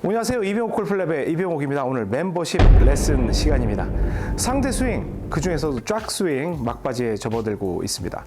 안녕하세요. 이병옥 골프랩의 이병옥입니다. 오늘 멤버십 레슨 시간입니다. 상대 스윙, 그 중에서도 쫙 스윙 막바지에 접어들고 있습니다.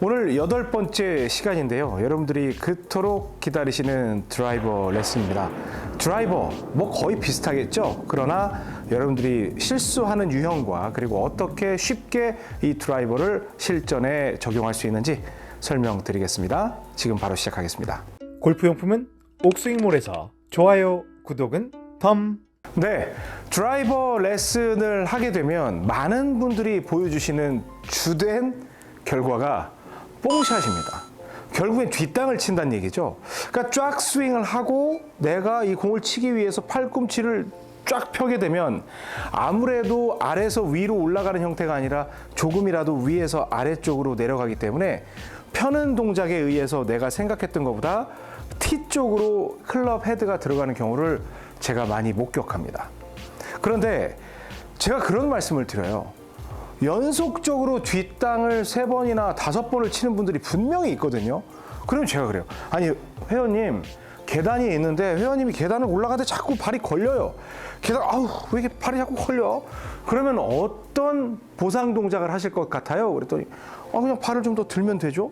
오늘 8번째 시간인데요. 여러분들이 그토록 기다리시는 드라이버 레슨입니다. 드라이버, 뭐 거의 비슷하겠죠? 그러나 여러분들이 실수하는 유형과 그리고 어떻게 쉽게 이 드라이버를 실전에 적용할 수 있는지 설명드리겠습니다. 지금 바로 시작하겠습니다. 골프용품은 옥스윙몰에서 좋아요, 구독은 덤. 네, 드라이버 레슨을 하게 되면 많은 분들이 보여주시는 주된 결과가 뽕샷입니다. 결국엔 뒷땅을 친다는 얘기죠. 그러니까 쫙 스윙을 하고 내가 이 공을 치기 위해서 팔꿈치를 쫙 펴게 되면 아무래도 아래에서 위로 올라가는 형태가 아니라 조금이라도 위에서 아래쪽으로 내려가기 때문에 펴는 동작에 의해서 내가 생각했던 것보다 티 쪽으로 클럽 헤드가 들어가는 경우를 제가 많이 목격합니다. 그런데 제가 그런 말씀을 드려요. 연속적으로 뒷땅을 3번이나 5번을 치는 분들이 분명히 있거든요. 그러면 제가 그래요. 아니, 회원님, 계단이 있는데 회원님이 계단을 올라가는데 자꾸 발이 걸려요. 계단, 아우, 왜 이렇게 발이 자꾸 걸려? 그러면 어떤 보상 동작을 하실 것 같아요? 그랬더니, 그냥 발을 좀 더 들면 되죠?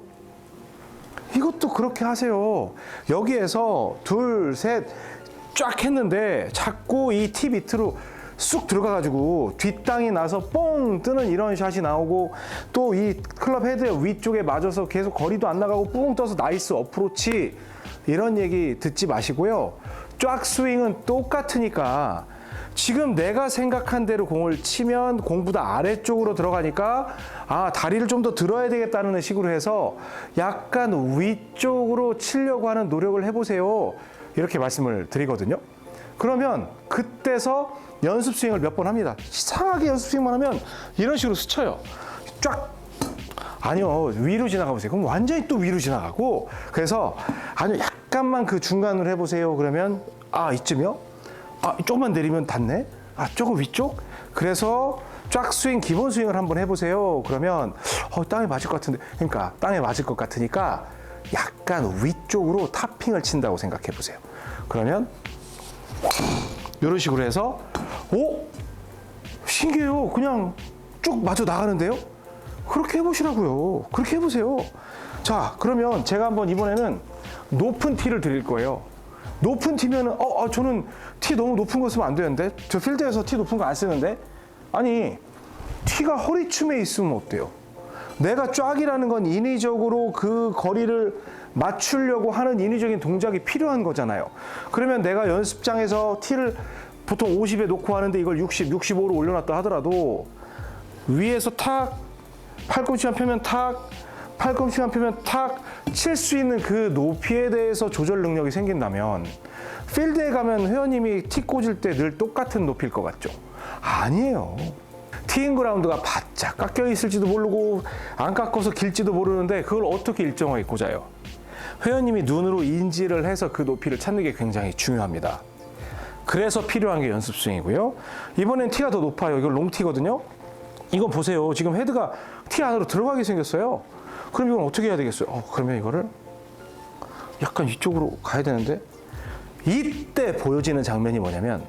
이것도 그렇게 하세요. 여기에서 둘, 셋, 쫙 했는데 자꾸 이 티 밑으로 쑥 들어가가지고 뒷땅이 나서 뽕 뜨는 이런 샷이 나오고 또 이 클럽 헤드 위쪽에 맞아서 계속 거리도 안 나가고 뿡 떠서 나이스 어프로치 이런 얘기 듣지 마시고요. 쫙 스윙은 똑같으니까 지금 내가 생각한 대로 공을 치면 공보다 아래쪽으로 들어가니까 다리를 좀 더 들어야 되겠다는 식으로 해서 약간 위쪽으로 치려고 하는 노력을 해보세요. 이렇게 말씀을 드리거든요. 그러면 그때서 연습 스윙을 몇 번 합니다. 이상하게 연습 스윙만 하면 이런 식으로 스쳐요. 쫙. 아니요, 위로 지나가 보세요. 그럼 완전히 또 위로 지나가고. 그래서 아니요, 약간만 그 중간으로 해보세요. 그러면 이쯤이요? 조금만 내리면 닿네? 조금 위쪽? 그래서 쫙 스윙, 기본 스윙을 한번 해보세요. 그러면 땅에 맞을 것 같은데, 그러니까 땅에 맞을 것 같으니까 약간 위쪽으로 탑핑을 친다고 생각해 보세요. 그러면 이런 식으로 해서 신기해요. 그냥 쭉 맞아 나가는데요. 그렇게 해보시라고요. 그렇게 해보세요. 자, 그러면 제가 한번 이번에는 높은 티를 드릴 거예요. 높은 티면은 저는 티 너무 높은 거 쓰면 안 되는데, 저 필드에서 티 높은 거 안 쓰는데. 아니, 티가 허리춤에 있으면 어때요? 내가 쫙이라는 건 인위적으로 그 거리를 맞추려고 하는 인위적인 동작이 필요한 거잖아요. 그러면 내가 연습장에서 티를 보통 50에 놓고 하는데 이걸 60, 65로 올려놨다 하더라도 위에서 탁, 팔꿈치만 펴면 탁, 팔꿈치만 펴면 탁 칠 수 있는 그 높이에 대해서 조절 능력이 생긴다면 필드에 가면 회원님이 티 꽂을 때 늘 똑같은 높이일 것 같죠? 아니에요. 티잉 그라운드가 바짝 깎여 있을지도 모르고 안 깎아서 길지도 모르는데 그걸 어떻게 일정하게 꽂아요? 회원님이 눈으로 인지를 해서 그 높이를 찾는 게 굉장히 중요합니다. 그래서 필요한 게 연습 스윙이고요. 이번엔 티가 더 높아요. 이건 롱티거든요. 이건 보세요. 지금 헤드가 티 안으로 들어가게 생겼어요. 그럼 이건 어떻게 해야 되겠어요? 그러면 이거를 약간 이쪽으로 가야 되는데, 이때 보여지는 장면이 뭐냐면,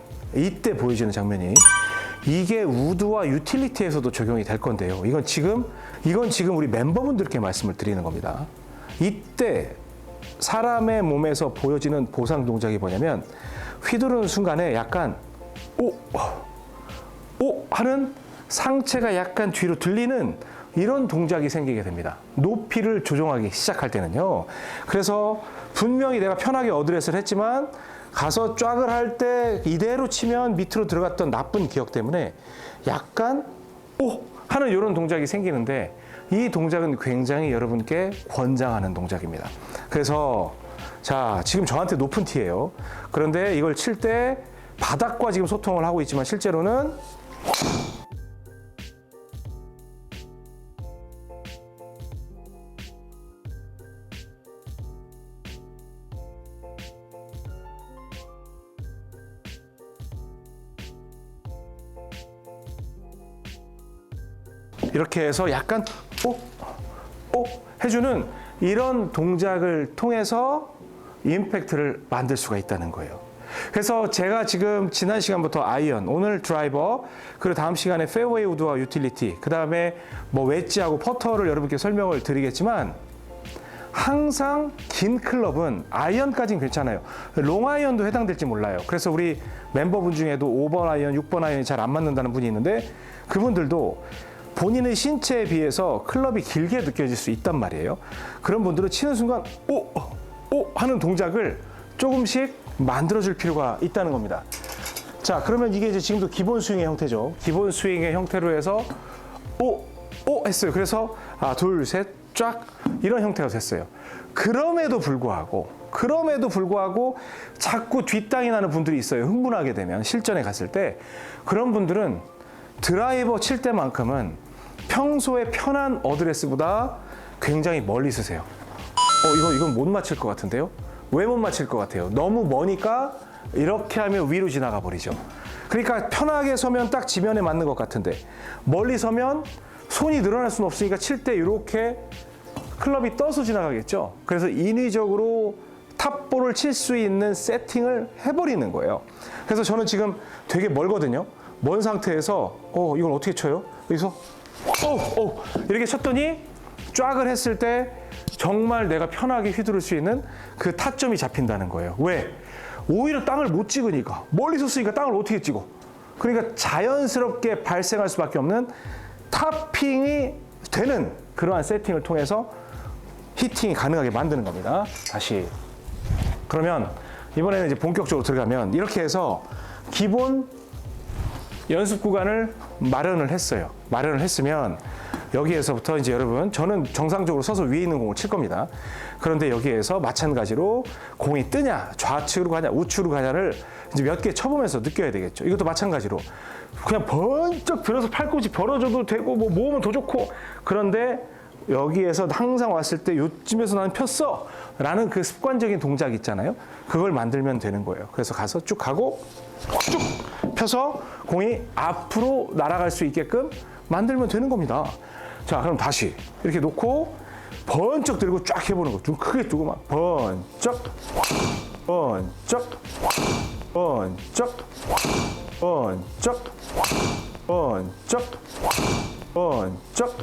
이게 우드와 유틸리티에서도 적용이 될 건데요. 이건 지금 우리 멤버분들께 말씀을 드리는 겁니다. 이때 사람의 몸에서 보여지는 보상 동작이 뭐냐면, 휘두르는 순간에 약간 오 하는 상체가 약간 뒤로 들리는 이런 동작이 생기게 됩니다. 높이를 조정하기 시작할 때는요. 그래서 분명히 내가 편하게 어드레스를 했지만 가서 쫙을 할 때 이대로 치면 밑으로 들어갔던 나쁜 기억 때문에 약간 하는 이런 동작이 생기는데, 이 동작은 굉장히 여러분께 권장하는 동작입니다. 그래서 자, 지금 저한테 높은 티예요. 그런데 이걸 칠 때 바닥과 지금 소통을 하고 있지만 실제로는 이렇게 해서 약간 해주는 이런 동작을 통해서 임팩트를 만들 수가 있다는 거예요. 그래서 제가 지금 지난 시간부터 아이언, 오늘 드라이버, 그리고 다음 시간에 페어웨이 우드와 유틸리티, 그 다음에 뭐 웨지하고 퍼터를 여러분께 설명을 드리겠지만 항상 긴 클럽은 아이언까지는 괜찮아요. 롱 아이언도 해당될지 몰라요. 그래서 우리 멤버분 중에도 5번 아이언, 6번 아이언이 잘 안 맞는다는 분이 있는데 그분들도 본인의 신체에 비해서 클럽이 길게 느껴질 수 있단 말이에요. 그런 분들은 치는 순간 오 하는 동작을 조금씩 만들어줄 필요가 있다는 겁니다. 자, 그러면 이게 이제 지금도 기본 스윙의 형태죠. 기본 스윙의 형태로 해서 오 했어요. 그래서 둘, 셋, 쫙 이런 형태가 됐어요. 그럼에도 불구하고 자꾸 뒷땅이 나는 분들이 있어요. 흥분하게 되면 실전에 갔을 때 그런 분들은 드라이버 칠 때만큼은 평소에 편한 어드레스보다 굉장히 멀리 쓰세요. 이건 못 맞힐 것 같은데요? 왜 못 맞힐 것 같아요? 너무 머니까 이렇게 하면 위로 지나가 버리죠. 그러니까 편하게 서면 딱 지면에 맞는 것 같은데 멀리 서면 손이 늘어날 수는 없으니까 칠 때 이렇게 클럽이 떠서 지나가겠죠. 그래서 인위적으로 탑볼을 칠 수 있는 세팅을 해버리는 거예요. 그래서 저는 지금 되게 멀거든요. 먼 상태에서 이걸 어떻게 쳐요? 여기서 이렇게 쳤더니 쫙을 했을 때 정말 내가 편하게 휘두를 수 있는 그 타점이 잡힌다는 거예요. 왜? 오히려 땅을 못 찍으니까. 멀리서 쓰니까 땅을 어떻게 찍어? 그러니까 자연스럽게 발생할 수밖에 없는 타핑이 되는 그러한 세팅을 통해서 히팅이 가능하게 만드는 겁니다. 다시. 그러면 이번에는 이제 본격적으로 들어가면 이렇게 해서 기본 연습 구간을 마련을 했어요. 마련을 했으면 여기에서부터 이제 여러분, 저는 정상적으로 서서 위에 있는 공을 칠 겁니다. 그런데 여기에서 마찬가지로 공이 뜨냐, 좌측으로 가냐, 우측으로 가냐를 이제 몇 개 쳐보면서 느껴야 되겠죠. 이것도 마찬가지로 그냥 번쩍 들어서 팔꿈치 벌어져도 되고 뭐 모으면 더 좋고, 그런데 여기에서 항상 왔을 때 요쯤에서 나는 폈어 라는 그 습관적인 동작 있잖아요. 그걸 만들면 되는 거예요. 그래서 가서 쭉 가고 쭉 펴서 공이 앞으로 날아갈 수 있게끔 만들면 되는 겁니다. 자, 그럼 다시 이렇게 놓고 번쩍 들고 쫙 해보는 거. 좀 크게 두고 막 번쩍 번쩍 번쩍 번쩍 번쩍 번쩍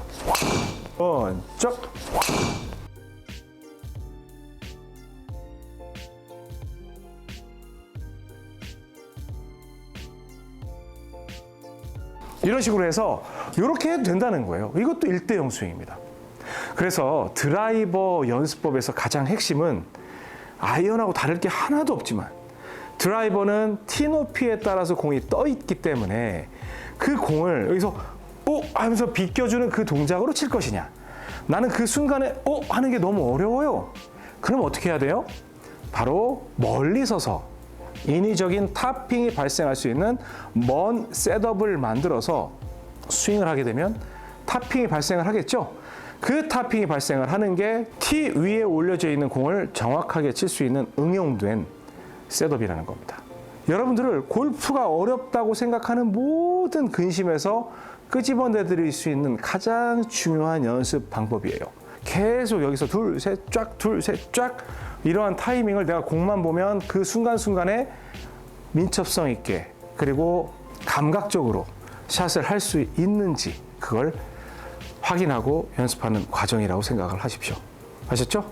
번쩍. 이런 식으로 해서 이렇게 해도 된다는 거예요. 이것도 1대0 스윙입니다. 그래서 드라이버 연습법에서 가장 핵심은 아이언하고 다를 게 하나도 없지만 드라이버는 티 높이에 따라서 공이 떠 있기 때문에 그 공을 여기서 하면서 비껴주는 그 동작으로 칠 것이냐, 나는 그 순간에 하는 게 너무 어려워요. 그럼 어떻게 해야 돼요? 바로 멀리 서서 인위적인 타핑이 발생할 수 있는 먼 셋업을 만들어서 스윙을 하게 되면 타핑이 발생을 하겠죠. 그 타핑이 발생을 하는 게 티 위에 올려져 있는 공을 정확하게 칠 수 있는 응용된 셋업이라는 겁니다. 여러분들을 골프가 어렵다고 생각하는 모든 근심에서 끄집어내드릴 수 있는 가장 중요한 연습 방법이에요. 계속 여기서 둘, 셋, 쫙, 둘, 셋, 쫙 이러한 타이밍을 내가 공만 보면 그 순간순간에 민첩성 있게 그리고 감각적으로 샷을 할 수 있는지 그걸 확인하고 연습하는 과정이라고 생각을 하십시오. 아셨죠?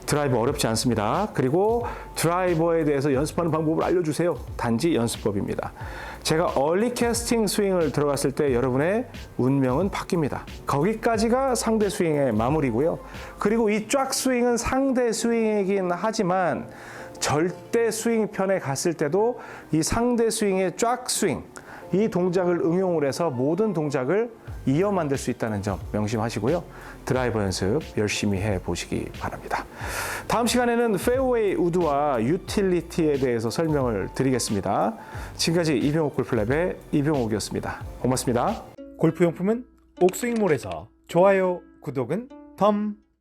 드라이버 어렵지 않습니다. 그리고 드라이버에 대해서 연습하는 방법을 알려주세요. 단지 연습법입니다. 제가 얼리 캐스팅 스윙을 들어갔을 때 여러분의 운명은 바뀝니다. 거기까지가 상대 스윙의 마무리고요. 그리고 이 쫙 스윙은 상대 스윙이긴 하지만 절대 스윙 편에 갔을 때도 이 상대 스윙의 쫙 스윙, 이 동작을 응용을 해서 모든 동작을 이어 만들 수 있다는 점 명심하시고요. 드라이버 연습 열심히 해보시기 바랍니다. 다음 시간에는 페어웨이 우드와 유틸리티에 대해서 설명을 드리겠습니다. 지금까지 이병옥 골프랩의 이병옥이었습니다. 고맙습니다. 골프용품은 옥스윙몰에서 좋아요, 구독은 덤.